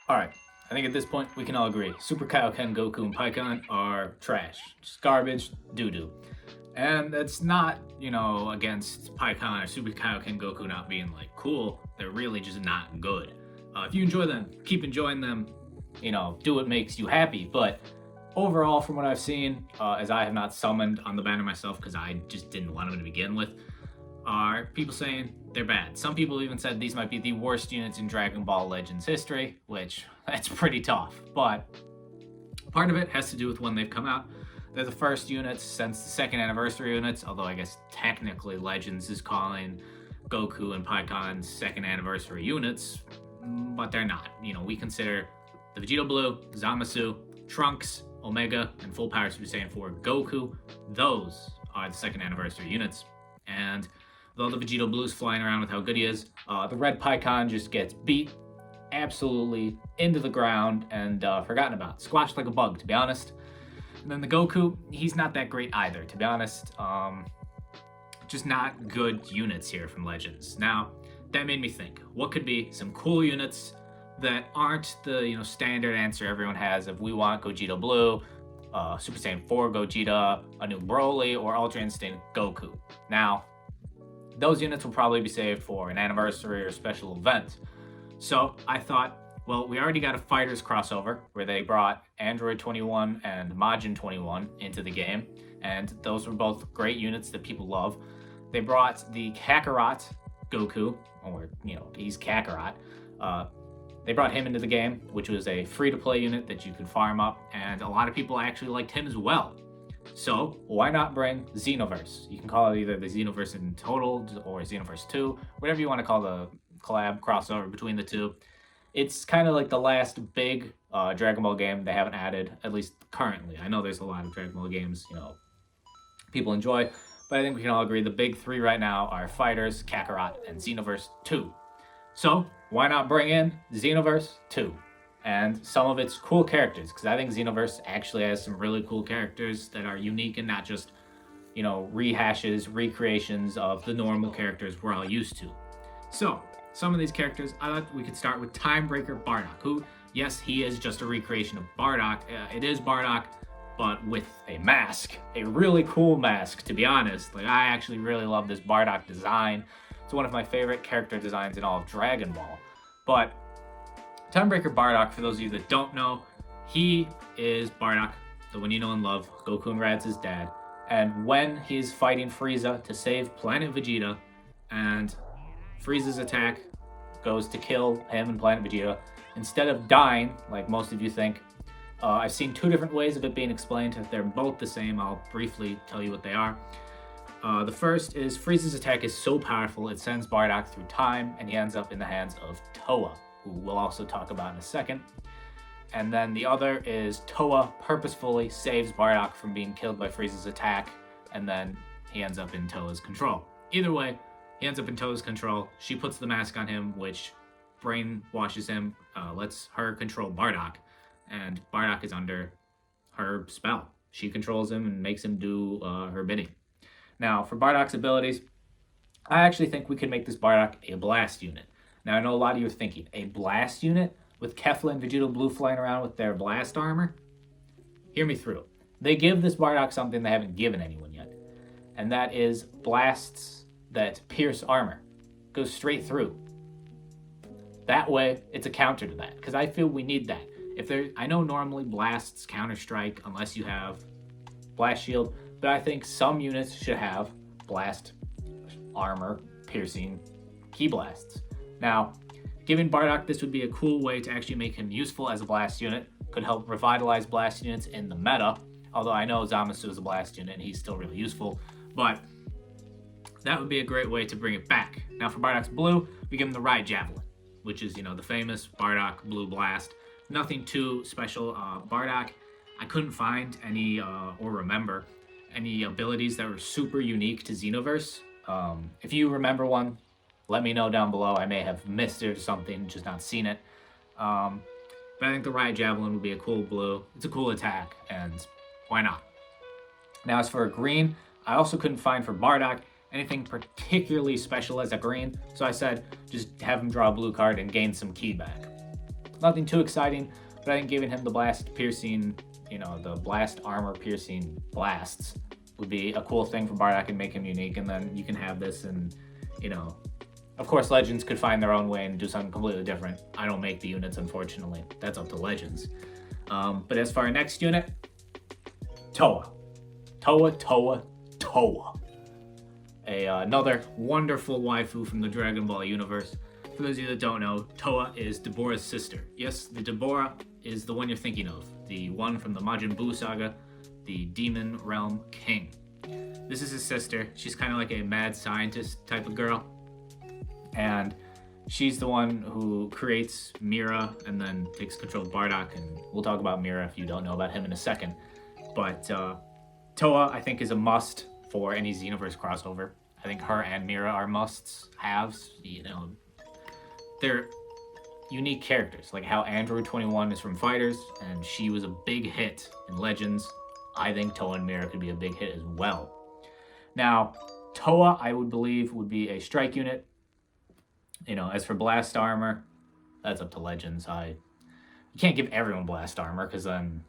Alright, I think at this point we can all agree. Super Kaioken, Goku, and Pikkon are trash. Just garbage, doo-doo. And that's not, against Pikkon or Super Kaioken Goku not being, cool. They're really just not good. If you enjoy them, keep enjoying them. Do what makes you happy. But overall, from what I've seen, as I have not summoned on the banner myself because I just didn't want them to begin with, are people saying they're bad. Some people even said these might be the worst units in Dragon Ball Legends history, which that's pretty tough. But part of it has to do with when they've come out. They're the first units since the second anniversary units, although I guess technically Legends is calling Goku and Pikkon's second anniversary units, but they're not. We consider the Vegeta Blue, Zamasu, Trunks, Omega, and Full Power Super Saiyan 4 Goku. Those are the second anniversary units. And though the Vegeta Blue's flying around with how good he is, the red Pikkon just gets beat absolutely into the ground and forgotten about. Squashed like a bug, to be honest. And then the Goku, he's not that great either, to be honest. Just not good units here from Legends. Now, that made me think, what could be some cool units that aren't the standard answer everyone has of we want Gogeta Blue, Super Saiyan 4 Gogeta, a new Broly, or Ultra Instinct Goku. Now, those units will probably be saved for an anniversary or special event. So I thought, well, we already got a Fighters crossover where they brought Android 21 and Majin 21 into the game, and those were both great units that people love. They brought the Kakarot Goku, or, he's Kakarot. They brought him into the game, which was a free-to-play unit that you could farm up, and a lot of people actually liked him as well. So why not bring Xenoverse? You can call it either the Xenoverse in total or Xenoverse 2, whatever you want to call the collab crossover between the two. It's kind of like the last big Dragon Ball game they haven't added, at least currently. I know there's a lot of Dragon Ball games, people enjoy, but I think we can all agree the big three right now are Fighters, Kakarot, and Xenoverse 2. So why not bring in Xenoverse 2 and some of its cool characters? Because I think Xenoverse actually has some really cool characters that are unique and not just, rehashes, recreations of the normal characters we're all used to. So some of these characters, I thought we could start with Breaker Bardock, who, yes, he is just a recreation of Bardock. It is Bardock, but with a mask, a really cool mask, to be honest. I actually really love this Bardock design. It's one of my favorite character designs in all of Dragon Ball. But Breaker Bardock, for those of you that don't know, he is Bardock, the one you know and love, Goku and Radz's dad. And when he's fighting Frieza to save Planet Vegeta, and Frieza's attack goes to kill him and Planet Vegeta, instead of dying, like most of you think, I've seen two different ways of it being explained. They're both the same. I'll briefly tell you what they are. The first is Frieza's attack is so powerful it sends Bardock through time, and he ends up in the hands of Toa, who we'll also talk about in a second. And then the other is Toa purposefully saves Bardock from being killed by Frieza's attack, and then he ends up in Toa's control. Either way, he ends up in Toa's control. She puts the mask on him, which brainwashes him, lets her control Bardock, and Bardock is under her spell. She controls him and makes him do her bidding. Now, for Bardock's abilities, I actually think we could make this Bardock a blast unit. Now, I know a lot of you are thinking, a blast unit with Kefla and Vegeta Blue flying around with their blast armor? Hear me through. They give this Bardock something they haven't given anyone yet, and that is blasts that pierce armor. Goes straight through. That way, it's a counter to that, because I feel we need that. I know normally blasts counter-strike unless you have blast shield, but I think some units should have blast armor piercing key blasts. Now, giving Bardock this would be a cool way to actually make him useful as a blast unit. Could help revitalize blast units in the meta, although I know Zamasu is a blast unit and he's still really useful, but that would be a great way to bring it back. Now for Bardock's blue, we give him the Riot Javelin, which is, the famous Bardock Blue Blast. Nothing too special. Bardock, I couldn't find any, or remember, any abilities that were super unique to Xenoverse. If you remember one, let me know down below. I may have missed it or something, just not seen it. But I think the Riot Javelin would be a cool blue. It's a cool attack, and why not? Now as for a green, I also couldn't find for Bardock anything particularly special as a green, so I said just have him draw a blue card and gain some ki back. Nothing too exciting, but I think giving him the blast piercing, the blast armor piercing blasts would be a cool thing for Bardock and make him unique. And then you can have this and, of course, Legends could find their own way and do something completely different. I don't make the units, unfortunately. That's up to Legends. But as for our next unit, Towa. Towa. Another wonderful waifu from the Dragon Ball universe. For those of you that don't know, Towa is Deborah's sister. Yes, the Deborah is the one you're thinking of. The one from the Majin Buu saga, the Demon Realm King. This is his sister. She's kind of like a mad scientist type of girl. And she's the one who creates Mira and then takes control of Bardock. And we'll talk about Mira if you don't know about him in a second. But Towa, I think, is a must for any Xenoverse crossover. I think her and Mira are must-haves. They're unique characters, like how Android 21 is from Fighters, and she was a big hit in Legends. I think Towa and Mira could be a big hit as well. Now, Towa, I would believe, would be a strike unit. As for blast armor, that's up to Legends. You can't give everyone blast armor, because then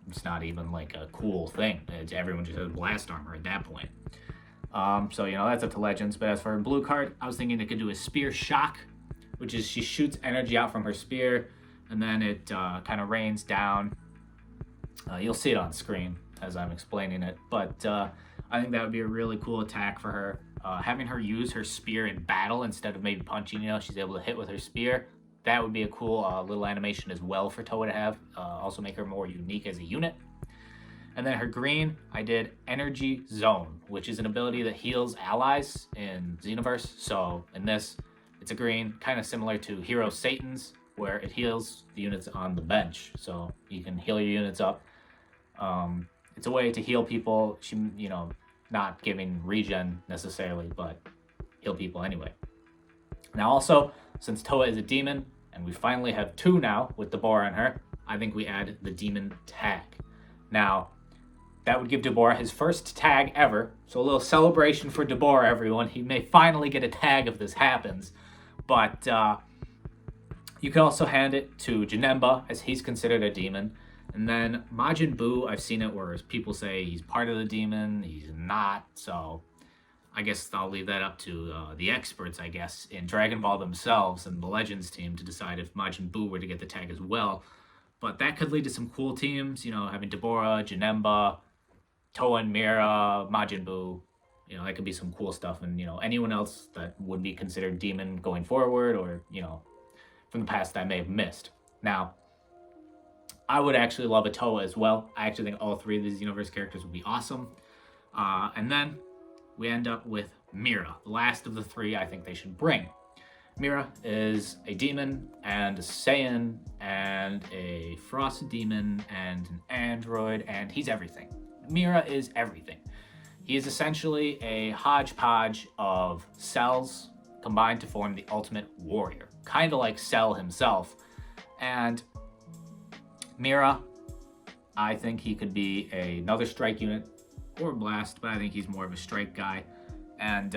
it's not even like a cool thing. Everyone just has blast armor at that point. So that's up to Legends. But as for a blue card, I was thinking it could do a spear shock, which is she shoots energy out from her spear, and then it kind of rains down. You'll see it on screen as I'm explaining it, but I think that would be a really cool attack for her. Having her use her spear in battle instead of maybe punching, she's able to hit with her spear. That would be a cool little animation as well for Towa to have. Also make her more unique as a unit. And then her green, I did Energy Zone, which is an ability that heals allies in Xenoverse. So in this, it's a green, kind of similar to Hero Satan's, where it heals the units on the bench. So you can heal your units up. It's a way to heal people. She, not giving regen necessarily, but heal people anyway. Now also, since Towa is a demon, and we finally have two now with Deborah on her, I think we add the demon tag. Now, that would give Deborah his first tag ever, so a little celebration for Deborah, everyone. He may finally get a tag if this happens, but you can also hand it to Janemba, as he's considered a demon. And then Majin Buu, I've seen it where people say he's part of the demon, he's not, so I guess I'll leave that up to the experts, I guess, in Dragon Ball themselves and the Legends team to decide if Majin Buu were to get the tag as well. But that could lead to some cool teams, having Deborah, Janemba, Towa and Mira, Majin Buu. That could be some cool stuff. And, anyone else that would be considered demon going forward or, from the past that I may have missed. Now, I would actually love a Towa as well. I actually think all three of these Xenoverse characters would be awesome. And then we end up with Mira, the last of the three I think they should bring. Mira is a demon and a Saiyan and a frost demon and an android, and he's everything. Mira is everything. He is essentially a hodgepodge of cells combined to form the ultimate warrior, kind of like Cell himself. And Mira, I think he could be another strike unit or blast, but I think he's more of a strike guy. And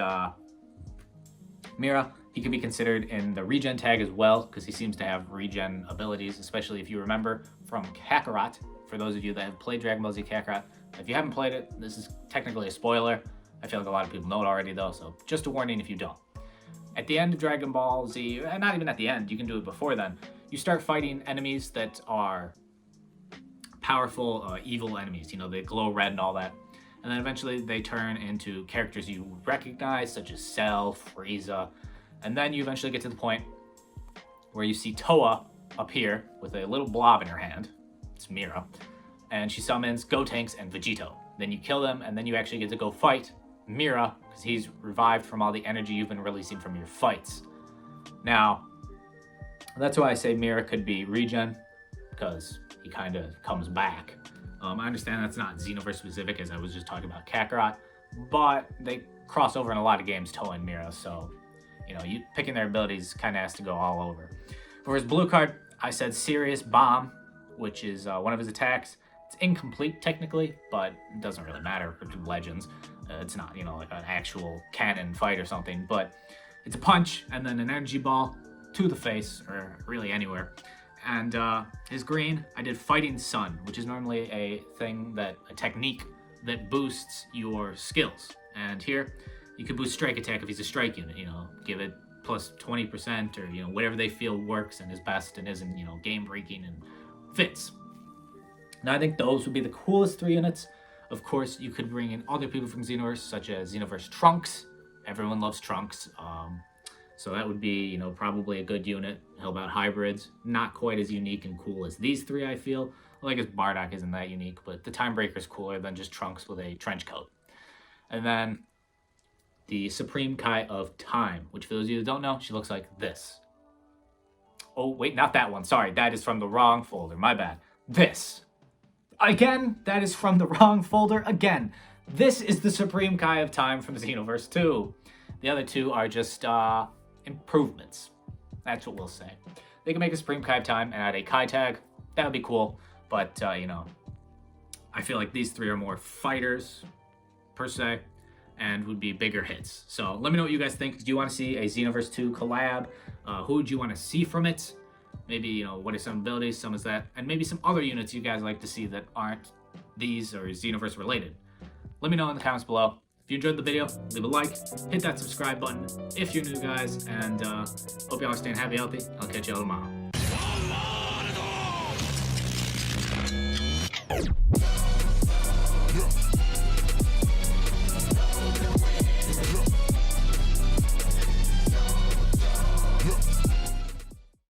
Mira, he could be considered in the regen tag as well, because he seems to have regen abilities, especially if you remember from Kakarot. For those of you that have played Dragon Ball Z Kakarot, if you haven't played it, this is technically a spoiler. I feel like a lot of people know it already though, so just a warning if you don't. At the end of Dragon Ball Z, and not even at the end, you can do it before then, you start fighting enemies that are powerful, evil enemies. They glow red and all that. And then eventually they turn into characters you recognize, such as Cell, Frieza. And then you eventually get to the point where you see Towa appear with a little blob in her hand. It's Mira. And she summons Gotenks and Vegito. Then you kill them, and then you actually get to go fight Mira, because he's revived from all the energy you've been releasing from your fights. Now, that's why I say Mira could be regen, because he kind of comes back. I understand that's not Xenoverse specific, as I was just talking about Kakarot, but they cross over in a lot of games, Towa and Mira, so, you picking their abilities kind of has to go all over. For his blue card, I said Serious Bomb, which is one of his attacks. It's incomplete technically, but it doesn't really matter for Legends. It's not, like an actual canon fight or something, but it's a punch and then an energy ball to the face, or really anywhere. And his green, I did Fighting Sun, which is normally a technique that boosts your skills. And here, you can boost strike attack if he's a strike unit, you know, give it plus 20% or, you know, whatever they feel works and is best and isn't, you know, game breaking and fits. Now, I think those would be the coolest 3 units. Of course, you could bring in other people from Xenoverse, such as Xenoverse Trunks. Everyone loves Trunks. So that would be, you know, probably a good unit. How about hybrids? Not quite as unique and cool as these 3, I feel. Well, I guess Bardock isn't that unique, but the Time Breaker's cooler than just Trunks with a trench coat. And then the Supreme Kai of Time, which for those of you that don't know, she looks like this. Oh, wait, not that one. Sorry, that is from the wrong folder. My bad. This. Again, that is from the wrong folder. Again, this is the Supreme Kai of Time from Xenoverse 2. The other 2 are just improvements. That's what we'll say. They can make a Supreme Kai of Time and add a Kai tag. That would be cool. But, you know, I feel like these 3 are more fighters, per se, and would be bigger hits. So let me know what you guys think. Do you want to see a Xenoverse 2 collab? Who would you want to see from it? Maybe, you know, what are some abilities, some is that, and maybe some other units you guys like to see that aren't these or Xenoverse related. Let me know in the comments below. If you enjoyed the video, leave a like, hit that subscribe button if you're new, guys, and hope y'all are staying happy, healthy. I'll catch y'all tomorrow.